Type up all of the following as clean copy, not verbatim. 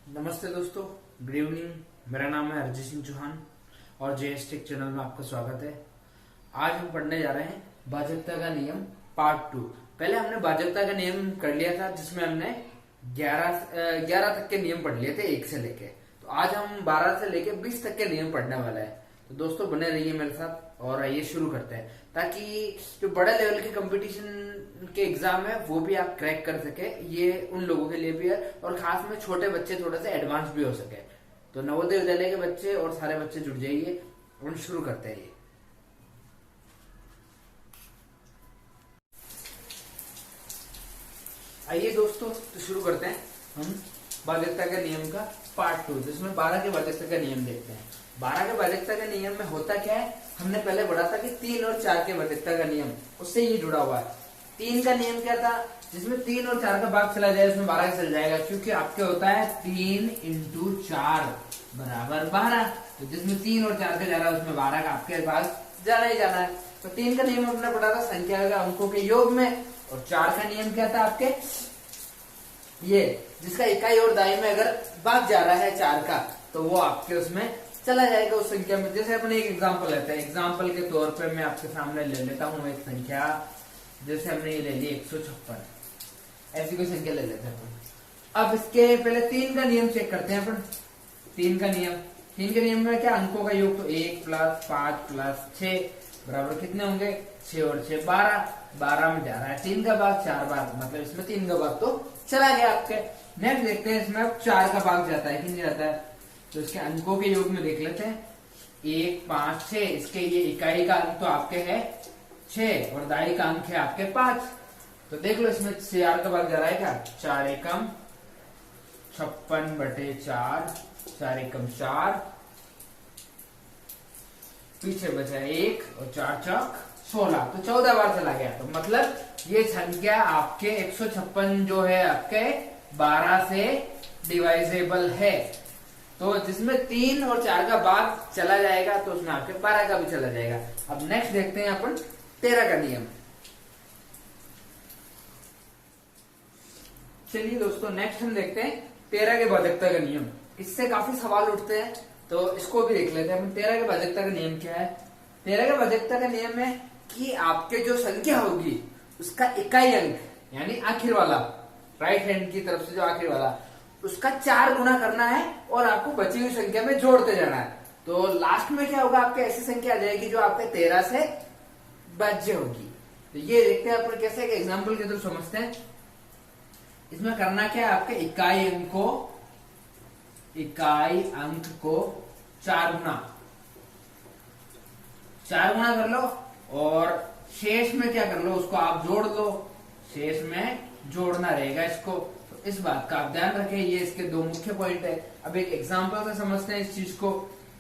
नमस्ते दोस्तों, good evening. मेरा नाम है अरिजीत सिंह चौहान और जेएस टेक चैनल में आपका स्वागत है। आज हम पढ़ने जा रहे हैं भाजकता का नियम पार्ट 2। पहले हमने भाजकता का नियम कर लिया था जिसमें हमने 11 तक के नियम पढ़ लिए थे, 1 से लेके। तो आज हम 12 से लेके 20 तक के नियम पढ़ने वाला है। तो दोस्तों बने रहिए मेरे साथ और आइए शुरू करते हैं, ताकि जो बड़े लेवल के कंपटीशन के एग्जाम है वो भी आप क्रैक कर सके। ये उन लोगों के लिए भी है और खास में छोटे बच्चे थोड़े से एडवांस भी हो सके। तो नवोदय विद्यालय के बच्चे और सारे बच्चे जुड़ जाइए और शुरू करते हैं। आइए दोस्तों, तो शुरू करते हैं हम भाजकता के नियम का पार्ट 2, जिसमें 12 के भाजकता का नियम देखते हैं। 12 के भाजकता के नियम में होता क्या है, हमने पहले पढ़ा था कि 3 और 4 के भाजकता का नियम, उससे ये जुड़ा हुआ है। 3 का नियम क्या था, जिसमें 3 और 4 का भाग चला जाए उसमें 12 चल जाएगा, क्योंकि आपके होता है 3 इंटू 4 बराबर 12। तो जिसमें 3 और 4 का जा रहा है उसमें 12 का आपके भाग जाना ही जाना है। तो 3 का नियम हमने पढ़ा था संख्या का अंकों के योग में, और 4 का नियम क्या था आपके, ये जिसका इकाई और दाई में अगर भाग जा रहा है 4 का, तो वो आपके उसमें चला जाएगा उस संख्या में। जैसे अपने एक एग्जांपल लेते हैं, एग्जांपल के तौर पे मैं आपके सामने ले लेता हूं एक संख्या। जैसे हमने ये ले ली 156, ऐसी कोई संख्या ले लेते हैं। अब इसके पहले 3 का नियम चेक करते हैं अपन। 3 का नियम में क्या, अंकों का योग, तो 1 प्लस 5 प्लस 6 बराबर कितने होंगे, 6 और 6 12। 12 में जा रहा है 3 का भाग 4 बार, मतलब इसमें 3 का भाग तो चला गया आपके। नेक्स्ट देखते हैं इसमें अब 4 का भाग जाता है कि नहीं जाता है। तो इसके अंकों के योग में देख लेते हैं, 1 5 6। इसके ये इकाई का अंक तो आपके है 6 और दाई का अंक है आपके 5। तो देख लो इसमें 4 का भाग जा रहा है क्या, 4 एकम 56/4, 4 एकम 4, पीछे बचा 1 और 4 चौक 16, तो 14 बार चला गया। तो मतलब ये संख्या आपके 156 जो है आपके 12 से डिवाइजेबल है। तो जिसमें 3 और 4 का भाग चला जाएगा तो उसमें आपके 12 का भी चला जाएगा। अब नेक्स्ट देखते हैं अपन 13 का नियम। चलिए दोस्तों, नेक्स्ट हम देखते हैं 13 के भाजकता का नियम। इससे काफी सवाल उठते हैं, तो इसको भी देख लेते हैं अपन। 13 के भाजकता का नियम क्या है। 13 के भाजकता का नियम है कि आपके जो संख्या होगी उसका इकाई अंक, यानी आखिर वाला, राइट हैंड की तरफ से जो आखिर वाला, उसका 4 गुना करना है और आपको बची हुई संख्या में जोड़ते जाना है। तो लास्ट में क्या होगा, आपके ऐसी संख्या आ जाएगी जो आपके 13 से बच होगी। तो ये देखते हैं अपन कैसे, एग्जाम्पल के थ्रू समझते हैं। इसमें करना क्या है, आपके इकाई अंक को 4 गुना कर लो, और शेष में क्या कर लो, उसको आप जोड़ लो। शेष में जोड़ना रहेगा इसको। तो इस बात का आप ध्यान रखें, ये इसके 2 मुख्य पॉइंट है। अब एक एग्जांपल से समझते हैं इस चीज को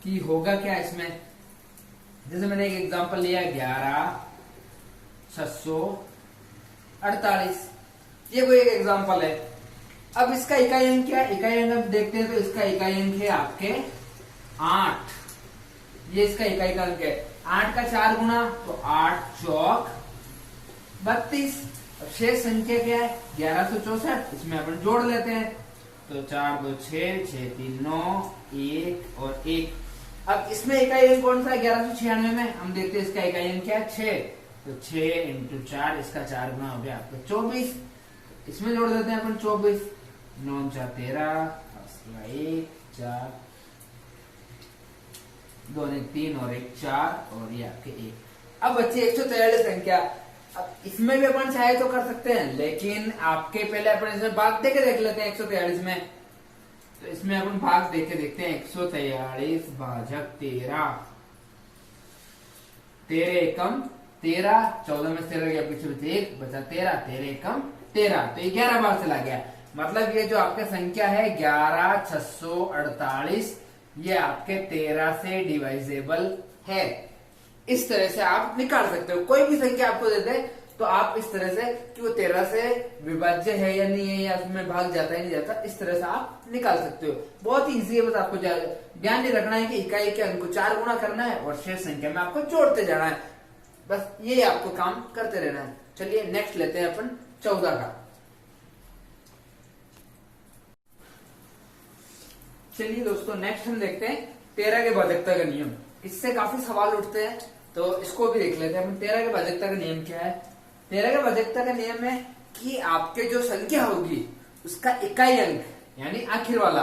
कि होगा क्या इसमें। जैसे मैंने एक एग्जांपल लिया 11,648, ये कोई एक एग्जांपल है। अब इसका इकाई अंक क्या है, इकाई अंक हम देखते हैं तो इसका इकाई अंक है आपके 8। ये इसका इकाई का अंक है 8 का 4 गुना, तो 8 चौक 32। अब शेष संख्या क्या है, 1164, इसमें अपन जोड़ लेते हैं। तो 4 2 6, 6 3 9, 1 और 1। अब इसमें इकाई अंक कौन सा है, 1196 में हम देखते हैं इसका इकाई अंक क्या है, 6। तो 6 इंटू 4, इसका 4 गुना हो गया आपका 24। इसमें जोड़ देते हैं अपन 24, 9 4 13, 1 4, 2 1 3 और 1 4, और ये आपके 1। अब बच्चे 143 संख्या। अब इसमें भी अपन चाहे तो कर सकते हैं, लेकिन आपके पहले अपन इसमें भाग देके देख लेते हैं 143 में। तो इसमें अपन भाग देके देखते हैं, 143 भाजक 13, 13 एकम 13, 14 में 13 गया, पीछे बचे 1 बचा 13, 13 एकम 13, तो ये 11 बार चला गया। मतलब ये जो आपका संख्या है 11,648, ये आपके 13 से डिवाइजेबल है। इस तरह से आप निकाल सकते हो। कोई भी संख्या आपको दे दे तो आप इस तरह से कि वो 13 से विभाज्य है या नहीं है, या उसमें भाग जाता है नहीं जाता, इस तरह से आप निकाल सकते हो। बहुत ही ईजी है, बस आपको ध्यान नहीं रखना है कि इकाई के अंक को 4 गुना करना है और शेष संख्या में आपको जोड़ते जाना है। बस ये आपको काम करते रहना है। चलिए नेक्स्ट लेते हैं अपन 14 का। चलिए दोस्तों, नेक्स्ट हम देखते हैं 13 के भाजकता का नियम। इससे काफी सवाल उठते हैं, तो इसको भी देख लेते हैं। 13 के भाजकता का नियम क्या है? 13 के भाजकता का नियम है कि आपके जो संख्या होगी उसका इकाई अंक, यानी आखिर वाला,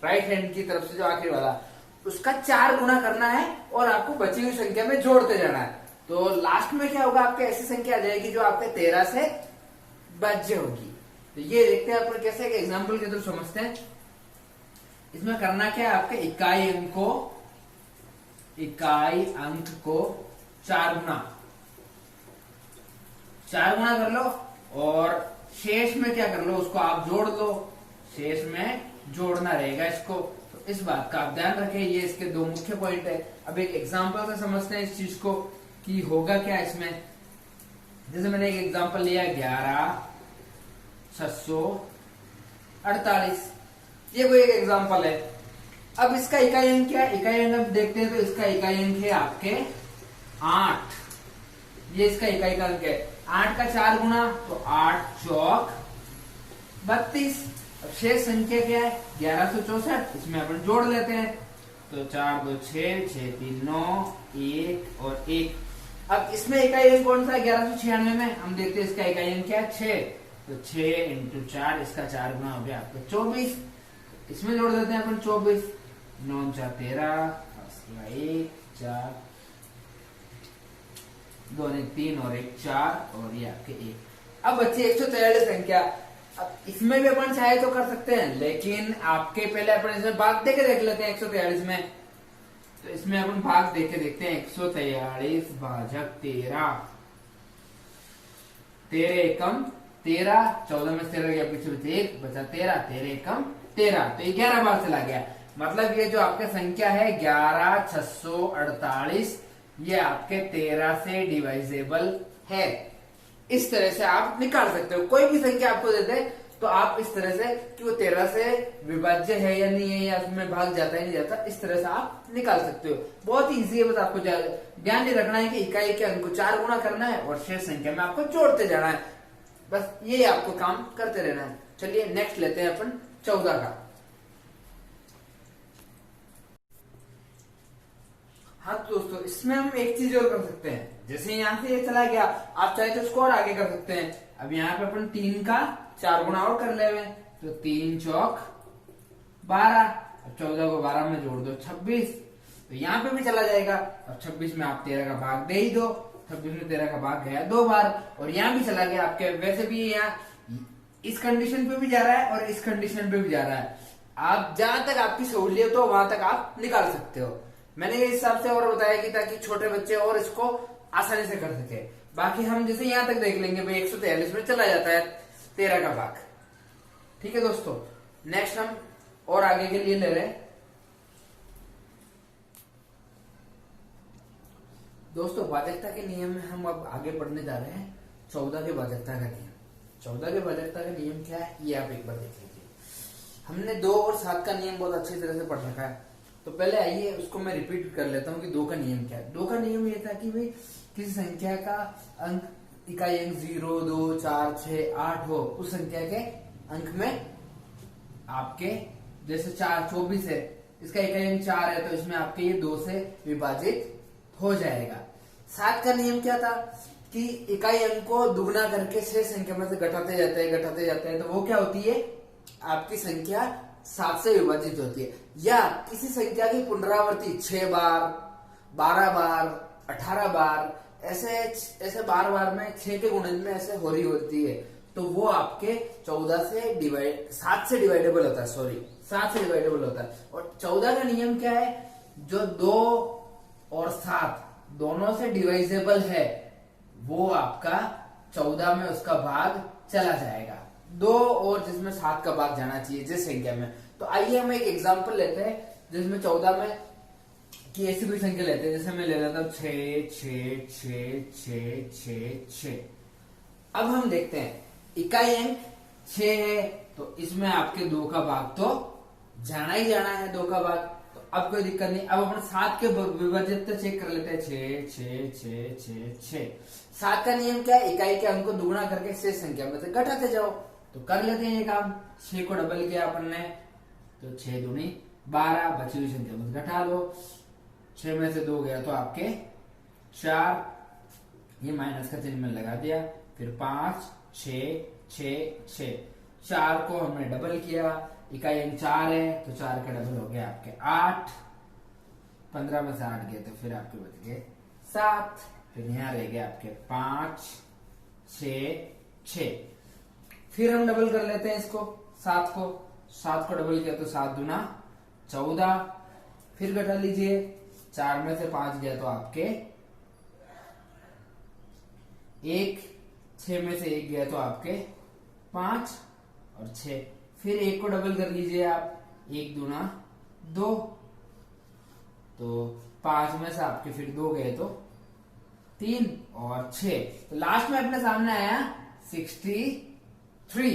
राइट हैंड की तरफ से जो आखिर वाला, उसका 4 गुना करना है और आपको बची हुई संख्या में जोड़ते जाना है। तो लास्ट में क्या होगा, आपके ऐसी संख्या आ जाएगी जो आपके 13 से भाज्य होगी। तो ये देखते हैं अपन कैसे, एक एग्जाम्पल के थ्रू समझते हैं। इसमें करना क्या है, आपके इकाई अंक को 4 गुना कर लो और शेष में क्या कर लो, उसको आप जोड़ लो। शेष में जोड़ना रहेगा इसको। तो इस बात का आप ध्यान रखें, ये इसके 2 मुख्य पॉइंट है। अब एक एग्जांपल से समझते हैं इस चीज को कि होगा क्या इसमें। जैसे मैंने एक एग्जांपल लिया 11,648, ये कोई एक एग्जांपल है। अब इसका इकाई अंक क्या है? इकाई अंक देखते हैं तो इसका इकाई अंक है आपके 8। ये इसका इकाई का अंक है। 8 का 4 गुना तो 8 चौक 32। अब शेष संख्या क्या है? 1164। इसमें अपन जोड़ लेते हैं तो 4 2 6, 6 3 9, 1 और 1। अब इसमें इकाई अंक कौन सा है? 1196 में हम देखते हैं इसका इकाई अंक क्या है? 6। तो 6 × 4, इसका 4 गुना हो गया आपका 24। इसमें जोड़ देते हैं अपन 24, 9 4 13, 1 4, 2 3 और 1 4 और ये आपके 1। अब बच्चे 143 संख्या। अब इसमें भी अपन चाहे तो कर सकते हैं, लेकिन आपके पहले अपन इसमें भाग देके देख लेते हैं 143 में। तो इसमें अपन भाग देके देखते हैं 143 भाजक 13, 13 एकम 13, 14 में 13 गया, पीछे 1 बचा 13, 13 एकम 13। तो ये 11 बार चला गया। मतलब ये जो आपका संख्या है 11,648, ये आपके 13 से डिवाइजेबल है। इस तरह से आप निकाल सकते हो। कोई भी संख्या आपको दे दे तो आप इस तरह से कि वो 13 से विभाज्य है या नहीं है, या उसमें भाग जाता है नहीं जाता, इस तरह से आप निकाल सकते हो। बहुत इजी है। बस आपको ध्यान नहीं रखना है कि इकाई के अंक को 4 गुना करना है और शेष संख्या में आपको जोड़ते जाना है। बस ये आपको काम करते रहना है। चलिए नेक्स्ट लेते हैं अपन 14 का। हाँ तो दोस्तों, इसमें हम एक चीज और कर सकते हैं। जैसे यहाँ से ये चला गया, आप चाहे तो इसको और आगे कर सकते हैं। अब यहाँ पे अपन 3 का 4 गुना और कर ले हुए, तो 3 चौक 12। अब 14 को 12 में जोड़ दो 26, तो यहाँ पे भी चला जाएगा। अब 26 में आप 13 का भाग दे ही दो, 26 में 13 का भाग गया 2 बार, और यहाँ भी चला गया आपके। वैसे भी यहाँ इस कंडीशन पे भी जा रहा है और इस कंडीशन पे भी जा रहा है। आप जहां तक आपकी सहूलियत हो वहां तक आप निकाल सकते हो। मैंने इस हिसाब से और बताया कि ताकि छोटे बच्चे और इसको आसानी से कर सके। बाकी हम जैसे यहां तक देख लेंगे भाई 143 में चला जाता है 13 का भाग। ठीक है दोस्तों, नेक्स्ट हम और आगे के लिए ले रहे हैं। दोस्तों भाजकता के नियम में हम अब आगे बढ़ने जा रहे हैं 14 के भाजकता का नियम। 14 के भाजकता का नियम क्या है ये आप एक बार देख लीजिए। हमने 2 और 7 का नियम बहुत अच्छी तरह से पढ़ रखा है, तो पहले आइए उसको मैं रिपीट कर लेता हूँ कि 2 का नियम क्या है। 2 का नियम ये था कि भाई किसी संख्या का अंक, इकाई अंक 0 2 4 6 8 हो, उस संख्या के अंक में आपके जैसे 4 24 है, इसका इकाई अंक 4 है, तो इसमें आपके ये 2 से विभाजित हो जाएगा। 7 का नियम क्या था कि इकाई अंक को दुगना करके शेष संख्या में से घटाते जाते हैं, तो वो क्या होती है, आपकी संख्या 7 से विभाजित होती है। या किसी संख्या की पुनरावृत्ति 6 बार 12 बार 18 बार ऐसे बार बार में 6 के गुणन में ऐसे हो रही होती है, तो वो आपके 7 से डिवाइडेबल होता है। 7 से डिवाइडेबल होता है। और 14 का नियम क्या है, जो 2 और 7 दोनों से डिवाइजेबल है, वो आपका 14 में उसका भाग चला जाएगा। 2 और जिसमें 7 का भाग जाना चाहिए जिस संख्या में। तो आइए हम एक एग्जांपल लेते हैं जिसमें 14 में कि ऐसी कोई संख्या लेते हैं। जैसे मैं ले लेता हूं 6 6 6 6 6 6। अब हम देखते हैं इकाई अंक 6 है, तो इसमें आपके 2 का भाग तो जाना ही जाना है, 2 का भाग, तो अब कोई दिक्कत नहीं। अब अपन 7 के विभाजित चेक कर लेते हैं 6 6 6 6 6। 7 का नियम क्या है, इकाई के अंक को दुगुना करके शेष संख्या में से घटाते जाओ। तो कर लेते हैं ये काम। 6 को डबल किया अपन ने, तो 6 दूनी 12, बची हुई संख्या मत घटा लो, 6 में से 2 गया तो आपके 4, ये माइनस का चिन्ह मैंने लगा दिया, फिर 5, 6, 6, 6, 4 को हमने डबल किया, इकाई अंक 4 है तो 4 का डबल हो गया आपके 8, 15 में से 8 गए तो फिर आपके बच गए 7, फिर यहाँ रह गए आपके 5, 6, 6, फिर हम डबल कर लेते हैं इसको 7 को डबल किया तो 7 दूना 14, फिर घटा लीजिए, 4 में से 5 गया तो आपके 1, 6 में से 1 गया तो आपके 5 और 6, फिर 1 को डबल कर लीजिए आप, 1 दूना 2, तो 5 में से आपके फिर 2 गए तो 3 और 6, तो लास्ट में अपने सामने आया 63।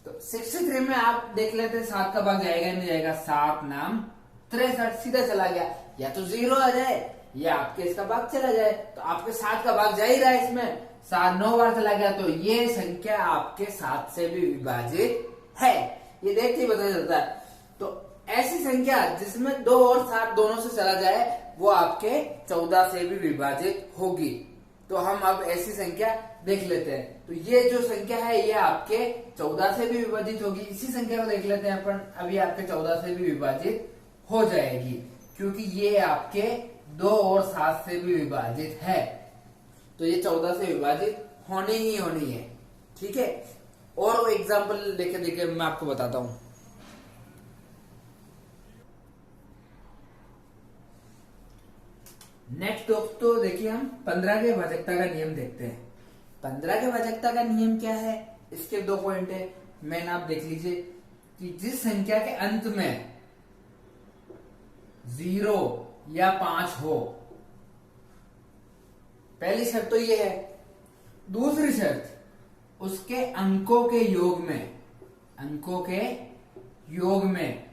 तो 63 में आप देख लेते हैं 7 का भाग जाएगा नहीं जाएगा, 7 नाम 63 सीधा चला गया, या तो 0 आ जाए या आपके इसका भाग चला जाए, तो आपके 7 का भाग जा ही रहा है इसमें, 7 9 बार चला गया, तो ये संख्या आपके 7 से भी विभाजित है, ये देख के पता चलता है। तो ऐसी संख्या जिसमें 2 और 7 दोनों से चला जाए वो आपके 14 से भी विभाजित होगी। तो हम अब ऐसी संख्या देख लेते हैं, तो ये जो संख्या है ये आपके 14 से भी विभाजित होगी, इसी संख्या को देख लेते हैं अपन, अभी आपके 14 से भी विभाजित हो जाएगी, क्योंकि ये आपके 2 और 7 से भी विभाजित है, तो ये 14 से विभाजित होनी ही होनी है। ठीक है, और एग्जाम्पल लेके देखे मैं आपको बताता हूं। नेक्स्ट दोस्तों देखिए, हम 15 के भाजकता का नियम देखते हैं। 15 के भाजकता का नियम क्या है, इसके 2 पॉइंट है, मैंने आप देख लीजिए कि जिस संख्या के अंत में 0 या 5 हो, पहली शर्त तो ये है। दूसरी शर्त, उसके अंकों के योग में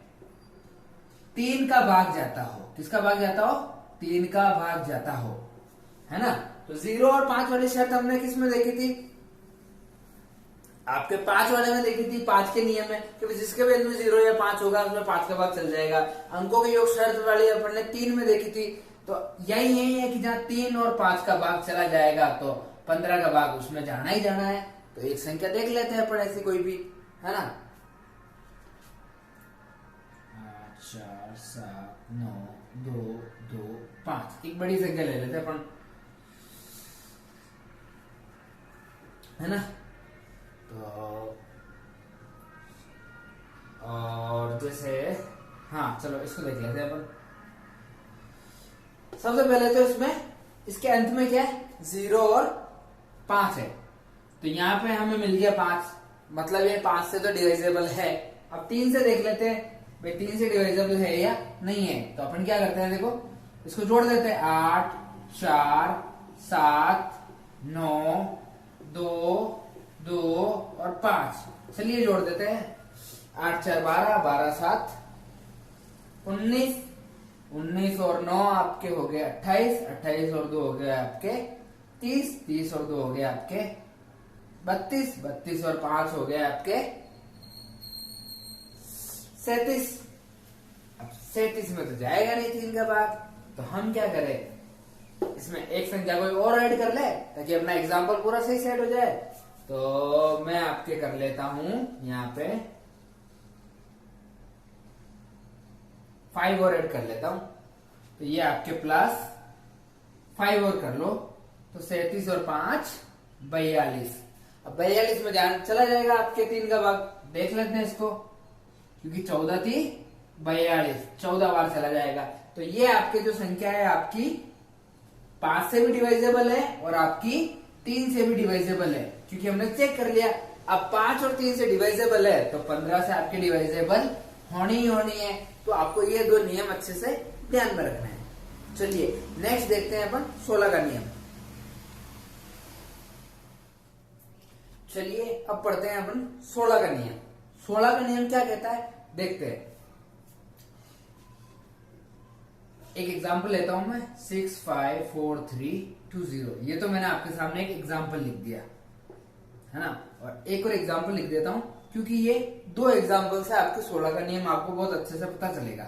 3 का भाग जाता हो। किसका भाग जाता हो? 3 का भाग जाता हो, है ना। तो 0 और 5 वाली शर्त हमने किस में देखी थी? आपके 5 वाले में देखी थी, 5 के नियम में कि जिसके भी अंत में 0 या 5 होगा उसमें 5 का भाग चल जाएगा। अंकों के योग शर्त वाली अपन ने 3 में देखी थी, तो यही है कि जहां 3 और 5 का भाग चला जाएगा तो 15 का भाग उसमें जाना ही जाना है। तो एक संख्या देख लेते हैं अपन ऐसी कोई भी, है ना। 8, 4, 7, 9, 2, 2, 5, एक बड़ी संख्या ले लेते हैं अपन, है ना। तो और जैसे, हाँ चलो इसको देख लेते हैं अपन। सबसे पहले तो इसके अंत में क्या है? 0 और 5 है, तो यहाँ पे हमें मिल गया 5, मतलब ये 5 से तो डिवाइजेबल है। अब 3 से देख लेते हैं भाई 3 से डिवाइजेबल है या नहीं है, तो अपन क्या करते हैं, देखो इसको जोड़ देते हैं। 8, 4, 7, 9, 2, 2 और 5, चलिए जोड़ देते हैं। 8, 4, 12, 12, 7, 19, 19 और 9 आपके हो गए 28, 28 और 2 हो गए आपके 30, 30 और 2 हो गए आपके 32, 32 और 5 हो गए आपके 37। अब 37 में तो जाएगा नहीं 3 का भाग, तो हम क्या करें, इसमें एक संख्या कोई और ऐड कर ले ताकि अपना एग्जाम्पल पूरा सही सेट हो जाए। तो मैं आपके कर लेता हूं यहाँ पे 5 और ऐड कर लेता हूं, तो ये आपके प्लस 5 और कर लो, तो 37 और 5 42। अब 42 में जान चला जाएगा आपके 3 का भाग, देख लेते हैं इसको, क्योंकि 14 थी 42, 14 बार चला जाएगा। तो ये आपके जो संख्या है आपकी 5 से भी डिवाइजेबल है और आपकी 3 से भी डिवाइजेबल है, क्योंकि हमने चेक कर लिया। अब 5 और 3 से डिवाइजेबल है तो 15 से आपके डिवाइजेबल होनी ही होनी है। तो आपको ये 2 नियम अच्छे से ध्यान में रखना है। चलिए नेक्स्ट देखते हैं अपन 16 का नियम। चलिए अब पढ़ते हैं अपन 16 का नियम। 16 का नियम क्या कहता है देखते हैं। एक एग्जांपल लेता हूं मैं, 6, 5, 4, 3, 2, 0। ये तो मैंने आपके सामने एक एग्जांपल लिख दिया, है ना। और एक और एग्जांपल लिख देता हूं क्योंकि ये दो एग्जाम्पल से आपके 16 का नियम आपको बहुत अच्छे से पता चलेगा।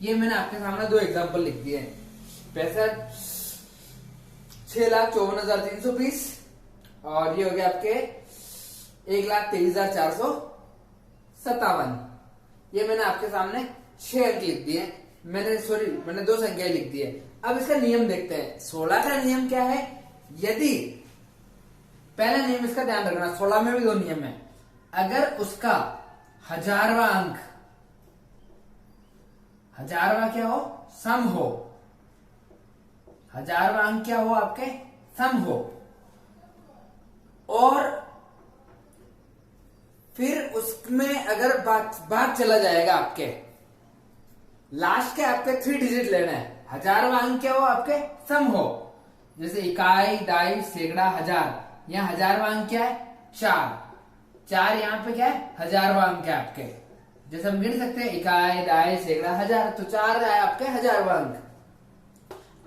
ये मैंने आपके सामने दो एग्जाम्पल लिख दिए। 6,54,320 और ये हो गया आपके 1,23,457। ये मैंने आपके सामने 6 अंक लिख दिए। मैंने 2 संख्याएं लिख दी है। अब इसका नियम देखते हैं। 16 का नियम क्या है? यदि पहला नियम इसका ध्यान रखना, 16 में भी 2 नियम है। अगर उसका 1000वां अंक, 1000वां क्या हो? सम हो। 1000वां अंक क्या हो? आपके सम हो। और फिर उसमें अगर भाग चला जाएगा, आपके लास्ट के आपके 3 डिजिट लेना है। 1000वां अंक क्या हो? आपके सम हो। जैसे इकाई, दाई, सैकड़ा, हजार। यहाँ 1000वां अंक क्या है? 4 यहाँ पे क्या है? 1000वां अंक है आपके। जैसे हम गिन सकते हैं इकाई, दाई, सैकड़ा, हजार, तो 4 है आपके 1000वां अंक।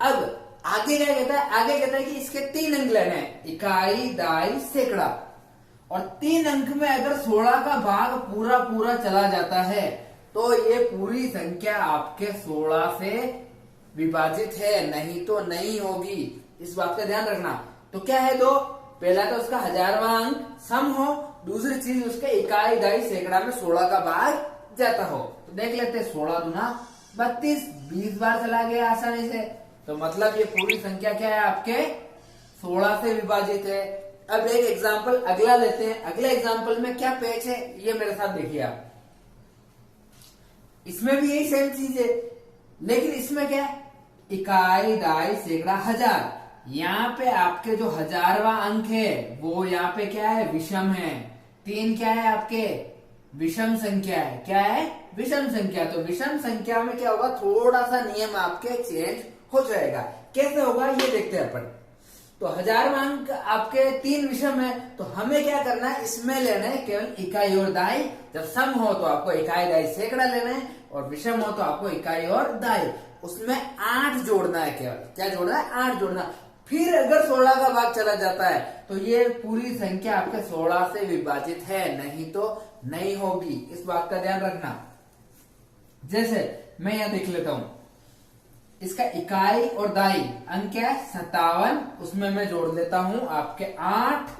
अब आगे क्या कहता है? आगे कहता है कि इसके 3 अंक लेने हैं, इकाई, दाई, सैकड़ा। और 3 अंक में अगर 16 का भाग पूरा पूरा चला जाता है तो ये पूरी संख्या आपके 16 से विभाजित है, नहीं तो नहीं होगी। इस बात का ध्यान रखना। तो क्या है? दो, पहला तो उसका 1000वां अंक सम हो, दूसरी चीज उसके इकाई, दाई, सैकड़ा में 16 का भाग जाता हो। तो देख लेते हैं, 16 दूना 32, 20 बार चला गया आसानी से। तो मतलब ये पूरी संख्या क्या है? आपके 16 से विभाजित है। अब एक एग्जाम्पल अगला लेते हैं। अगले एग्जाम्पल में क्या पेच है ये मेरे साथ देखिए आप। इसमें भी यही सेम चीज है, लेकिन इसमें क्या है? इकाई, दाई, सैकड़ा, हजार। यहाँ पे आपके जो 1000वां अंक है वो यहाँ पे क्या है? विषम है। 3 क्या है? आपके विषम संख्या है। क्या है? विषम संख्या। तो विषम संख्या में क्या होगा? थोड़ा सा नियम आपके चेंज हो जाएगा। कैसे होगा ये देखते हैं अपन। तो 1000वां अंक आपके 3 विषम है, तो हमें क्या करना है? इसमें लेना है केवल इकाई और दाई। जब सम हो तो आपको इकाई, दाई, सैकड़ा लेना है, और विषम हो तो आपको इकाई और दाई। उसमें 8 जोड़ना है केवल। क्या जोड़ना है? 8 जोड़ना। फिर अगर 16 का भाग चला जाता है तो ये पूरी संख्या आपके 16 से विभाजित है, नहीं तो नहीं होगी। इस बात का ध्यान रखना। जैसे मैं यहां देख लेता हूं, इसका इकाई और दाई अंक क्या है? 57। उसमें मैं जोड़ देता हूं आपके 8।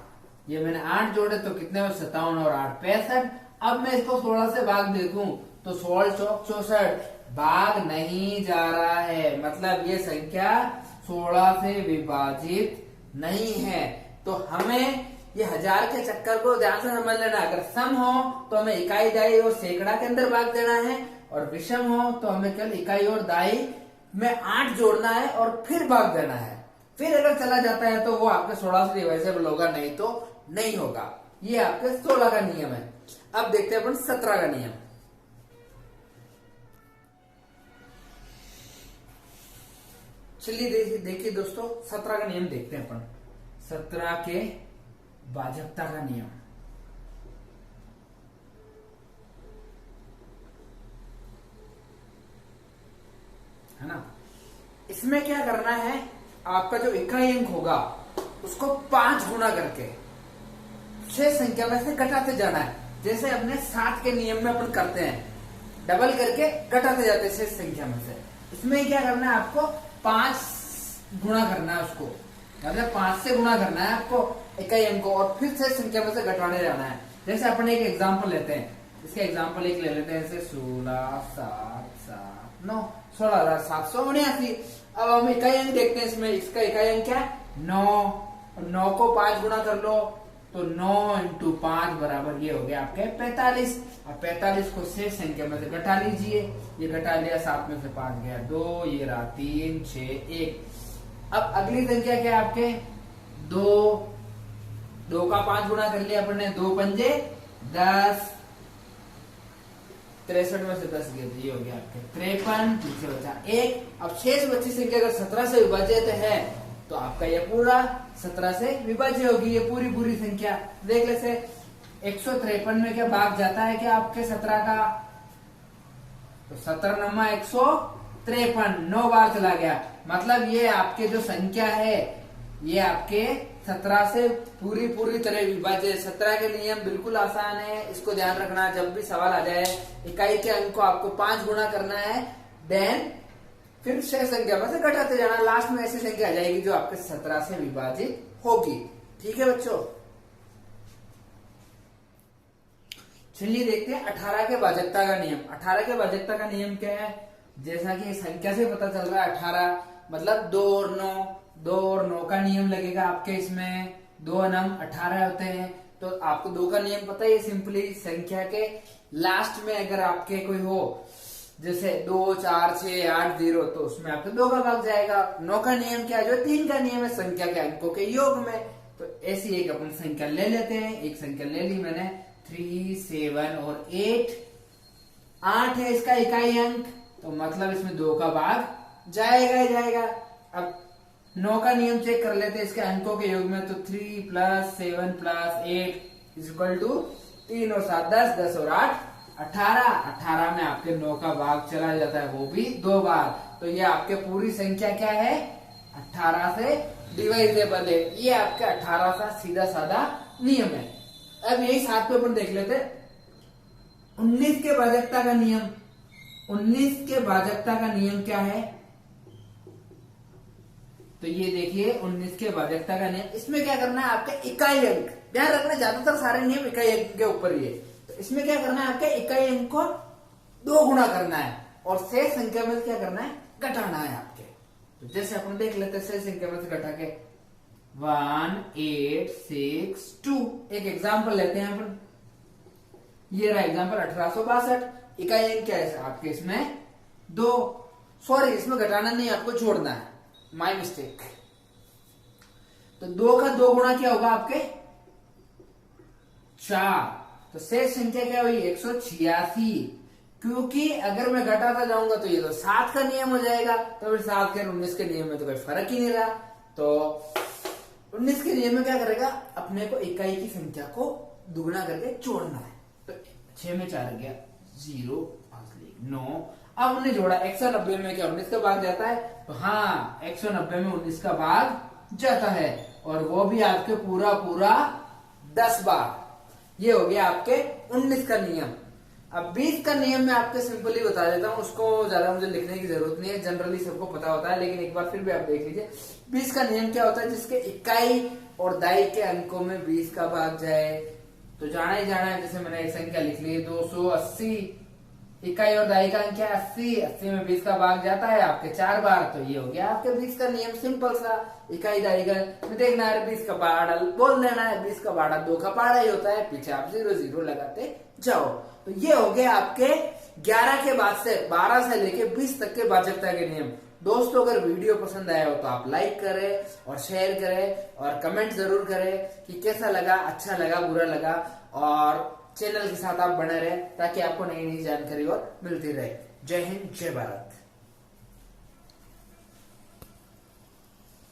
ये मैंने 8 जोड़े तो कितने हुए? 57 और 8 65। अब मैं इसको 16 से भाग देखूं तो 16 चौक 64, भाग नहीं जा रहा है। मतलब ये संख्या 16 से विभाजित नहीं है। तो हमें ये 1000 के चक्कर को ध्यान से समझ लेना। अगर सम हो तो हमें इकाई, दाई और सैकड़ा के अंदर भाग देना है, और विषम हो तो हमें केवल इकाई और दाई में 8 जोड़ना है और फिर भाग देना है। फिर अगर चला जाता है तो वो आपके 16 से डिवाइसेबल होगा, नहीं तो नहीं होगा। ये आपके 16 का नियम है। अब देखते हैं अपन 17 का नियम। चलिए देखिए दोस्तों, 17 का नियम देखते हैं अपन। 17 के भाजकता का नियम है ना। इसमें क्या करना है? आपका जो इकाई अंक होगा उसको 5 गुना करके 6 संख्या में से घटाते जाना है। जैसे अपने 7 के नियम में अपन करते हैं, डबल करके घटाते जाते हैं 6 संख्या में से। इसमें क्या करना है? आपको 5 गुना करना है उसको, मतलब 5 से गुना करना है आपको इकाई अंक को, और फिर 6 संख्या में से घटाने जाना है। जैसे अपन एक एग्जाम्पल लेते हैं, इसका एग्जाम्पल एक ले लेते हैं, जैसे 16 7 7 9 16,779। अब हम इकाई अंक देखते हैं इसमें। इसका इकाई अंक क्या है? 9। 9 को 5 गुना कर लो तो 9 × 5 बराबर ये हो गया आपके 45। अब 45 को 6 संख्या में से घटा लीजिए। ये घटा लिया, 7 में से 5 गया 2, ये रहा 3 6 1। अब अगली संख्या क्या है आपके? 2। 2 का 5 गुना कर लिया अपन ने, 2 पंजे 10। 63 में से 10 गए, ये हो गया आपके 53, पीछे बचा 1। अब शेष बची संख्या अगर 17 से विभाजित है तो आपका ये पूरा 17 से विभाज्य होगी, ये पूरी संख्या। देख ले से 153 में क्या भाग जाता है क्या आपके 17 का? तो 17 नमा 153, 9 बार चला गया। मतलब ये आपके जो संख्या है ये आपके 17 से पूरी तरह विभाज्य। 17 के नियम बिल्कुल आसान है, इसको ध्यान रखना। जब भी सवाल आ जाए इकाई के अंक को आपको 5 गुना करना है, देन फिर 6 संख्या में से घटाते जाना, लास्ट में ऐसी संख्या आ जाएगी जो आपके 17 से विभाजित होगी। ठीक है बच्चों, चलिए देखते हैं 18 के भाजकता का नियम। 18 के भाजकता का नियम क्या है? जैसा कि संख्या से पता चल रहा है 18 मतलब 2 और 9 का नियम लगेगा आपके। इसमें 2 अंक 18 होते हैं, तो आपको 2 का नियम पता है। सिंपली संख्या के लास्ट में अगर आपके कोई हो, जैसे 2 4 6 8 0, तो उसमें आपको 2 का भाग जाएगा। 9 का नियम क्या है? जो 3 का नियम है संख्या के अंकों के योग में। तो ऐसी एक अपन संख्या ले लेते हैं। एक संख्या ले ली मैंने, 3 7 और 8। 8 है इसका इकाई अंक, तो मतलब इसमें 2 का भाग जाएगा ही जाएगा। अब 9 का नियम चेक कर लेते हैं इसके अंकों के योग में। तो 3 + 7 + 8 = 3 और 7 10, 10 और 8 18। 18 में आपके 9 का भाग चला जाता है, वो भी 2 बार। तो ये आपके पूरी संख्या क्या है? 18 से डिवाइडेबल है। ये आपका 18 का सीधा साधा नियम है। अब यही साथ पे अपन देख लेते 19 के भाजकता का नियम। 19 के भाजकता का नियम क्या है? तो ये देखिए 19 के भाजकता का नियम। इसमें क्या करना है? आपका इकाई अंक, ध्यान रखना ज्यादातर सारे नियम इकाई अंक के ऊपर ही है। तो इसमें क्या करना है? आपके इकाई अंक को 2 गुना करना है और शेष संख्या में क्या करना है? घटाना है आपके। तो जैसे अपन देख लेते हैं शेष संख्या में से घटा के 1 8 6 2। एक एग्जाम्पल लेते हैं अपन। ये रहा एग्जाम्पल 1862। इकाई अंक क्या है आपके? इसमें 2। सॉरी, इसमें घटाना नहीं, आपको छोड़ना है, माय मिस्टेक। तो 2 का 2 गुना क्या होगा आपके? 4। तो शेष संख्या क्या हुई? 186। क्योंकि अगर मैं घटाता जाऊंगा तो ये तो 7 का नियम हो जाएगा, तो फिर 7 के 19 के नियम में तो कोई फर्क ही नहीं रहा। तो 19 के नियम में क्या करेगा? अपने को इकाई की संख्या को दुगुना करके जोड़ना है। तो 6 में 4 गया 0, 9। अब हमने जोड़ा 190 में क्या 19 का भाग जाता है? तो हाँ, 190 में 19 का भाग जाता है, और वो भी आपके पूरा 10 बार। ये हो गया आपके 19 का नियम। अब 20 का नियम मैं आपको सिंपली बता देता हूँ, उसको ज्यादा मुझे लिखने की जरूरत नहीं है, जनरली सबको पता होता है, लेकिन एक बार फिर भी आप देख लीजिए। 20 का नियम क्या होता है? जिसके इकाई और दाई के अंकों में 20 का भाग जाए तो जाना ही जाना है। जैसे मैंने एक संख्या लिख ली 280, इकाई और दाई का अंक क्या है? 80। 80 में 20 का भाग जाता है आपके 4 बार। तो ये हो गया आपके 20 का नियम, सिंपल सा। इकाई दाई का देखना है, 20 का पहाड़ा बोल देना है। 20 का पहाड़ा 2 का पहाड़ा ही होता है, पीछे आप 0 0 लगाते जाओ। तो ये हो गया आपके 11 के बाद से 12 से लेके 20 तक के भाजकता के नियम। दोस्तों, अगर वीडियो पसंद आया हो तो आप लाइक करें और शेयर करें और कमेंट जरूर करें कि कैसा लगा, अच्छा लगा, बुरा लगा। और चैनल के साथ आप बने रहें ताकि आपको नई नई जानकारी और मिलती रहे। जय हिंद, जय भारत।